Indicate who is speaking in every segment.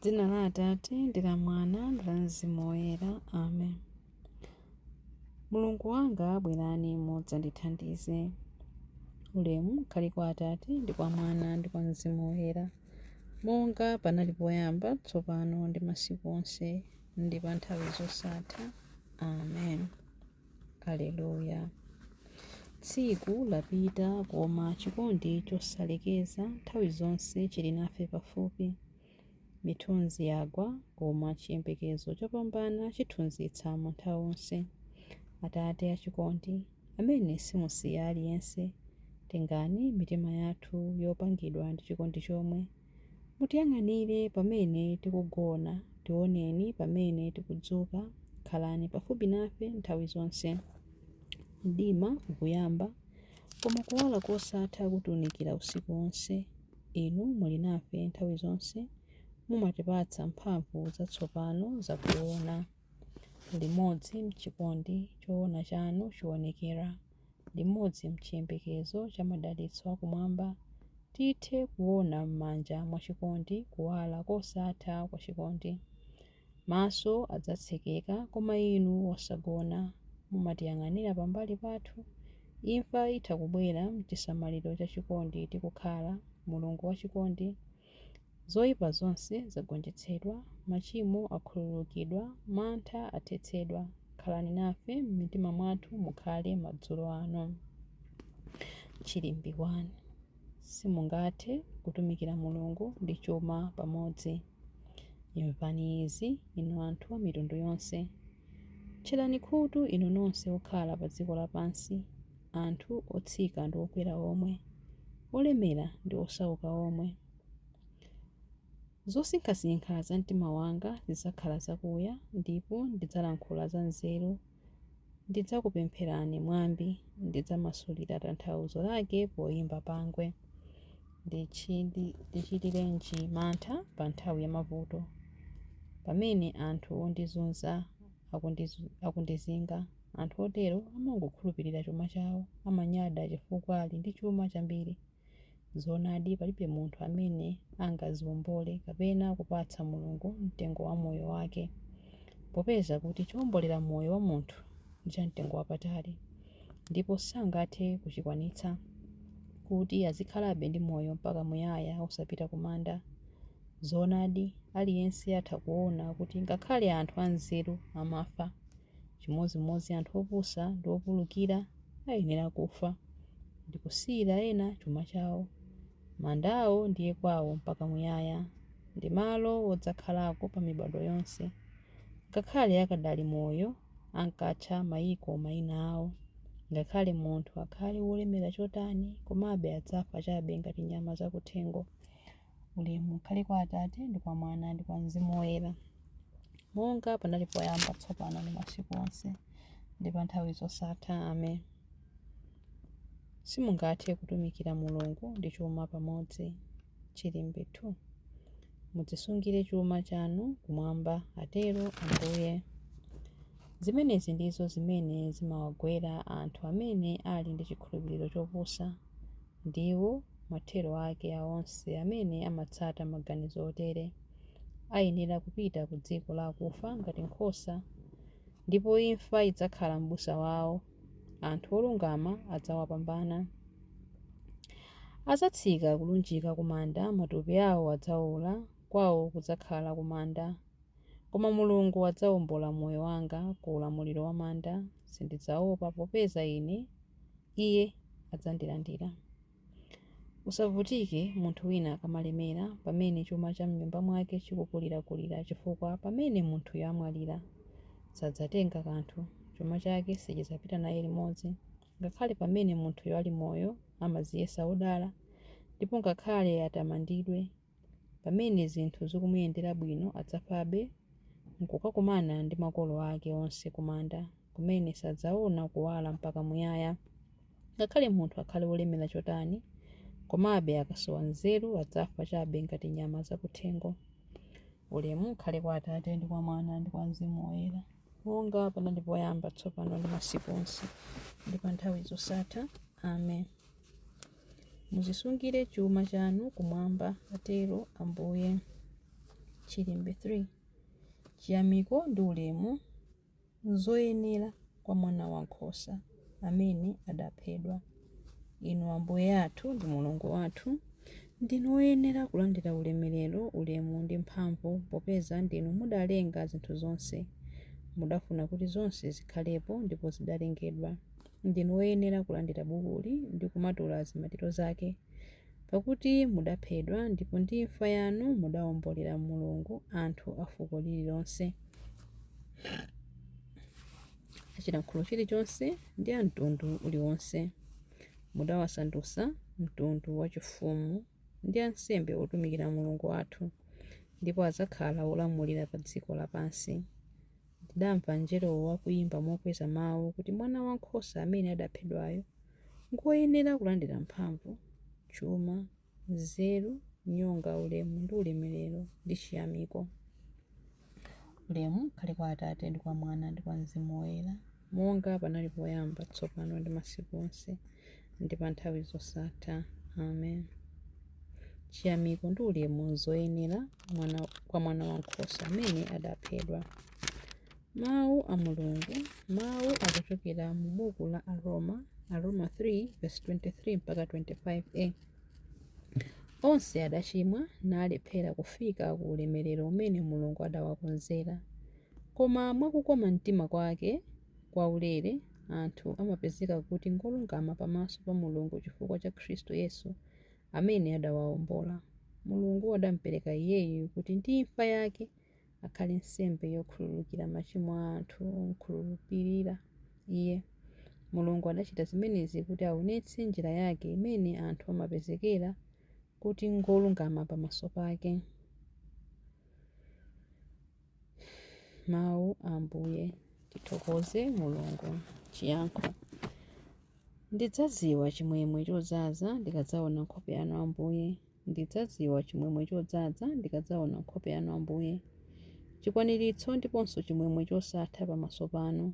Speaker 1: Dzina la Atate ndi la Mwana ndi la Mzimu Woyera. Amen. Mulungu wanga bwerani mudzandithandize. Ulemu ukhale kwa Atate ndi kwa Mwana ndi kwa Mzimu Woyera, monga panali poyamba, tsopano ndi masiku onse ndi pa nthawi zosatha. Amen. Aleluya. Tsiku lapita koma chikondi chosalekeza nthawi zonse chili nafe pafupi. Mithunzi yagwa koma chiyembekezo chopambana chithunzitsa mantha onse. Atate achikondi, amene simusiya aliyense, tengani mitima yathu yopangidwa ndi chikondi chomwe. Mutiyang'anire pamene tikugona, tioneni pamene tikudzuka, khalani pafupi nafe nthawi zonse. Mdima ukuyamba, koma kuwala kosatha kutiwunikira usiku wonse. Inu muli nafe nthawi zonse, mumatipatsa mphamvu zatsopano zakuona. Limodzi mchikondi choona chanu chiwonekera, limodzi mchiyembekezo cha madalitso akumwamba, tithe kuona m'manja mwa chikondi kuwala kosatha kwa chikondi. Maso adzatsekeka koma inu osagona, mumatiyang'anira pambali pathu. Imfa itha kubwera mchisamaliro cha chikondi tikukhala. Mulungu wa chikondi, zoyipa zonse zagonjetsedwa, machimo akhululukidwa, mantha athetsedwa. Khalani nafe m'mitima mwathu mukhale madzulo ano. Chilimbi 1. Simungathe kutumikira Mulungu ndi chuma pamodzi. Imvani izi, inu anthu a mitundu yonse. Tcherani khutu inu nonse okhala pa dziko lapansi, anthu otsika ndi okwera omwe, olemera ndi osauka omwe. Zosinkhasinkha za mtima wanga zidzakhala zakuya, ndipo ndidzalankhula za nzeru. Ndidzakupempherani mwambi, ndidzamasulira tanthauzo lake poyimba pangwe. Ndichitirenji mantha pa nthawi ya mavuto, pamene anthu ondizunza akundizinga. Anthu otero amangokhulupirira chuma chawo, amanyada chifukwa ali ndi chuma chambiri. Zoonadi palibe munthu amene angaziwombole kapena kupatsa Mulungu mtengo wa moyo wake, popeza kuti chowombolera moyo wa munthu ndi cha mtengo wapatali, ndipo sangathe kuchikwanitsa kuti azikhalabe ndi moyo mpaka muyaya osapita kumanda. Zoonadi aliyense atha kuona kuti ngakhale anthu anzeru amafa, chimodzimodzi anthu opusa ndi opulukira ayenera kufa, ndikusiyira ena chuma chawo. Mandawo ndiye kwawo mpaka muyaya, ndi malo odzakhalako pa mibado yonse. Ngakhale akadali moyo, ankatcha mayiko mayina awo. Ngakhale munthu akhale wolemera chotani, komabe adzafa chabe ngati nyama zakuthengo. Ulemu ukhale kwa Atate ndi kwa Mwana ndi kwa Mzimu Woyera, monga panali poyamba, tsopano ndi masiku onse ndi pa nthawi zosatha. Amen. Simungathe kutumikira Mulungu ndi chuma pamodzi. Chilimbi 2. Mudzisungire chuma chanu kumwamba, atero Ambuye. Zimenezi ndizo zimene zimawagwera anthu amene ali ndi chikhulupiriro chopusa. Ndiwo mathero ake aonse amene amatsata maganizo otere. Ayenera kupita ku dziko la akufa ngati nkhosa, ndipo imfa idzakhala m'busa wawo. Anthu olungama adzawapambana. Adzatsika kulunjika kumanda, matupi awo adzawola, kwawo kudzakhala kumanda. Koma Mulungu adzawombola moyo wanga ku ulamuliro wa manda. Sindidzaopa popeza Iye adzandilandira. Usavutike munthu wina akamalemera, pamene chuma cha m'nyumba mwake chikukulirakulira, chifukwa pamene munthuyo amwalira sadzatenga kanthu, chuma chake sichidzapita naye limodzi. Ngakhale pamene munthuyo ali moyo amadziyesa odala, ndipo ngakhale atamandidwe, pamene zinthu zikumuyendera bwino adzafabe nkukakumana ndi makolo ake onse kumanda, kumene sadzaona kuwala mpaka muyaya. Ngakhale munthu akhale wolemera chotani, komabe akasowa nzeru adzafa chabe ngati nyama zakuthengo. Ulemu ukhale kwa Atate ndi kwa Mwana ndi kwa Mzimu Woyera, monga panali poyamba, tsopano ndi masiku onse ndi pa nthawi zosatha. Amen. Muzisungire chuma chanu kumwamba, atero Ambuye. Chilimbe 3. Chiyamiko ndi ulemu zoyenera kwa mwana wankhosa amene adaphedwa. Inu Ambuye athu ndi Mulungu wathu, ndinu oyenera kulandira ulemerero, ulemu ndi mphamvu, popeza ndinu mudalenga zinthu zonse. Mudafuna kuti zonse zikhalepo ndipo zidalengedwa. Ndinu oyenera kulandira bukuli ndi kumatula zimatiro zake, pakuti mudaphedwa ndipo ndi imfa yanu mudawombolera Mulungu anthu a fuko lililonse, achilankhulo chilichonse ndi a mtundu uliwonse. Mudawasandutsa mtundu wachifumu ndi ansembe otumikira Mulungu wathu, ndipo adzakhala olamulira pa dziko lapansi. Ndidamva mngelowo wakuyimba mokweza mawu kuti mwana wankhosa amene adaphedwayo ngoyenera kulandira mphamvu, chuma, nzeru, nyonga, ulemu ndi ulemerero ndi chiyamiko. Ulemu ukhale kwa Atate ndi kwa Mwana ndi kwa Mzimu Woyera, monga panali poyamba, tsopano ndi masiku onse ndi pa nthawi zosatha. Amen. Chiyamiko ndi ulemu zoyenera kwa mwana wankhosa amene adaphedwa. Mawu a Mulungu. Mawu akuchokera mu buku la Aroma 3:23 mpaka 25a. Onse adachimwa nalephera kufika ku ulemerero umene Mulungu adawakonzera. Koma mwakukoma mtima kwake kwaulere, anthu amapezeka kuti ngolungama pamaso pa Mulungu chifukwa cha Khristu Yesu amene adawawombola. Mulungu adamupereka iyeyu kuti ndi imfa yake akhale nsembe yokhululukira machimo a anthu okhulupirira iye. Mulungu adachita zimenezi kuti aonetse njira yake imene anthu amapezekera kuti ngolungama pamaso pake. Mawu a Ambuye. Tithokoze Mulungu. Chiyankho. Ndidzadziwa chimwemwe chodzaza ndikadzaona nkhope yanu Ambuye. Ndidzadziwa chimwemwe chodzaza ndikadzaona nkhope yanu Ambuye. Chikwaniritso ndiponso chimwemwe chosatha pamaso panu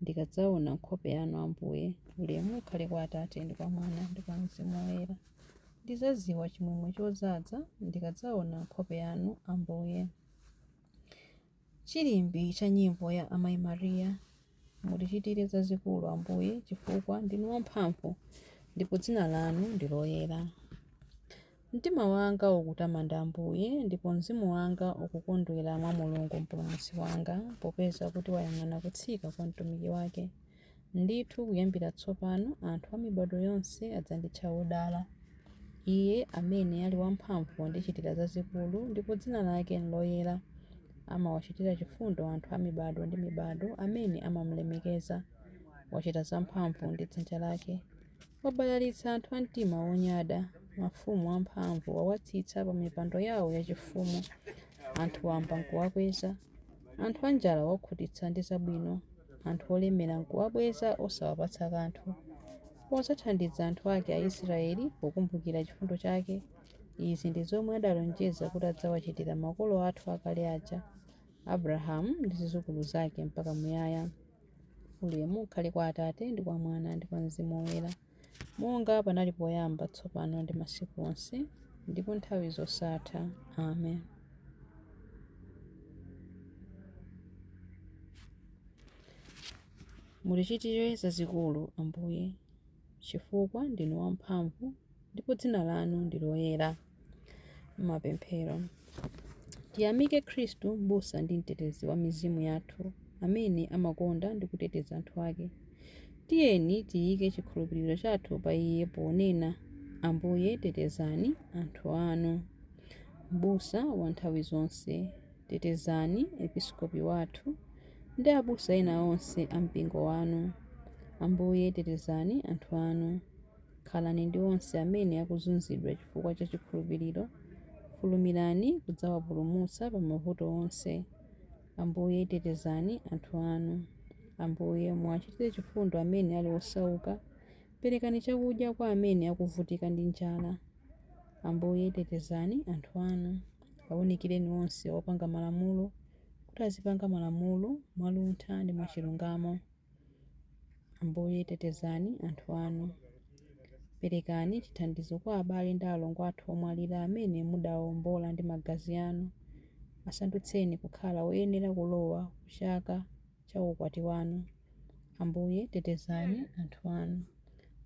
Speaker 1: ndikadzaona nkhope yanu Ambuye. Ulemu ukhale kwa Atate ndi kwa Mwana ndi kwa Mzimu Woyera. Ndidzadziwa chimwemwe chodzaza ndikadzaona nkhope yanu Ambuye. Chilimbi cha nyimbo ya Amayi Mariya. Mutichitire zazikulu Ambuye, chifukwa ndinu wamphamvu ndipo dzina lanu ndi loyera. Mtima wanga ukutamanda Ambuye, ndipo mzimu wanga ukukondwera mwa Mulungu mpulumutsi wanga, popeza kuti wayang'ana kutsika kwa mtumiki wake. Ndithu kuyambira tsopano anthu a mibado yonse adzanditcha wodala. Iye amene ali wamphamvu wandichitira zazikulu, ndipo dzina lake ndi loyera. Amawachitira chifundo anthu a mibado ndi mibado amene amamulemekeza. Wachita zamphamvu ndi dzanja lake. Wabalalitsa anthu a mtima wonyada. Mafumu amphamvu wawatsitsa pa mipando yawo yachifumu. Anthu wamba nkuwakweza. Anthu anjala wakhutitsa ndi zabwino. Anthu olemera nkuwabweza osawapatsa kanthu. Wosathandiza anthu ake a Israeli pokumbukira chifundo chake. Izi ndi zomwe adalonjeza kuti adzawachitira makolo athu akale aja, Abrahamu ndi zidzukulu zake mpaka muyaya. Ulemu ukhale kwa Atate ndi kwa Mwana ndi kwa Mzimu Woyera, monga panali poyamba, tsopano ndi masiku onse ndipo nthawi zosatha. Amen. Mutichitire zazikulu Ambuye, chifukwa ndinu wamphamvu ndipo dzina lanu ndi loyera. Mapemphero. Tiyamike Khristu, m'busa ndi mtetezi wa mizimu yathu, amene amakonda ndi kuteteza anthu ake. Tiyeni tiyike chikhulupiriro chathu pa iye ponena, Ambuye tetezani anthu anu. M'busa wa nthawi zonse, tetezani episkopi wathu ndi abusa ena onse a mpingo wanu. Ambuye tetezani anthu anu. Khalani ndi onse amene akuzunzidwa chifukwa cha chikhulupiriro. Fulumirani kudzawapulumutsa pa mavuto onse. Ambuye tetezani anthu anu. Ambuye muwachitire chifundo amene ali osauka. Perekani chakudya kwa amene akuvutika ndi njala. Ambuye tetezani anthu anu. Awunikireni onse opanga malamulo kuti azipanga malamulo mwaluntha ndi mwachilungamo. Ambuye tetezani anthu anu. Perekani chithandizo kwa abale ndi alongo athu omwalira amene mudawawombola ndi magazi anu. asandutseni kukhala woyenera kulowa kuchaka cha ukwati wanu. Ambuye tetezani anthu anu.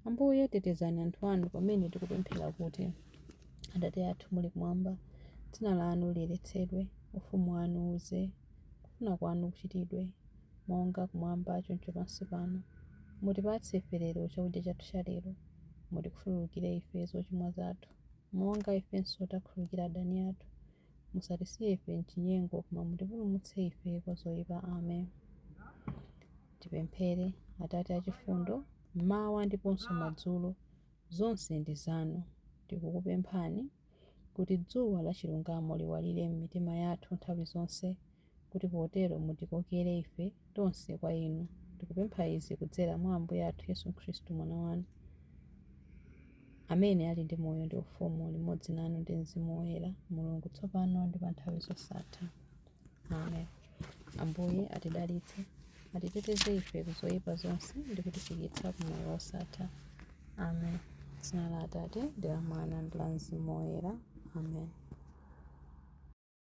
Speaker 1: Ambuye tetezani anthu anu pamene tikupemphera kuti: Atate athu muli kumwamba, dzina lanu liyeretsedwe, ufumu wanu uze, kufuna kwanu kuchitidwe monga kumwamba choncho pansi pano. Mutipatse ife lero chakudya chathu cha lero. Mutikhululukire ife zochimwa zathu monga ifenso takhululukira adani athu. Musatisiye ife mchinyengo, koma mutipulumutse ife kwa zoyipa. Amen. Tipemphere. Atate achifundo, mmawa ndiponso madzulo zonse ndi zanu. Tikukupemphani kuti dzuwa la chilungamo liwalire m'mitima yathu nthawi zonse, kuti potero mutikokere ife tonse kwa inu. Tikupempha izi kudzera mwa Ambuye athu Yesu Khristu mwana wanu, amene ali ndi moyo ndi ufumu limodzi nanu ndi Mzimu Woyera, Mulungu tsopano ndi pa nthawi zosatha. Amen. Ambuye atidalitse, atiteteze ife kuzoyipa zonse ndi kutifikitsa ku moyo wosatha. Amen. Dzina la Atate ndi la Mwana ndi la Mzimu Woyera. Amen.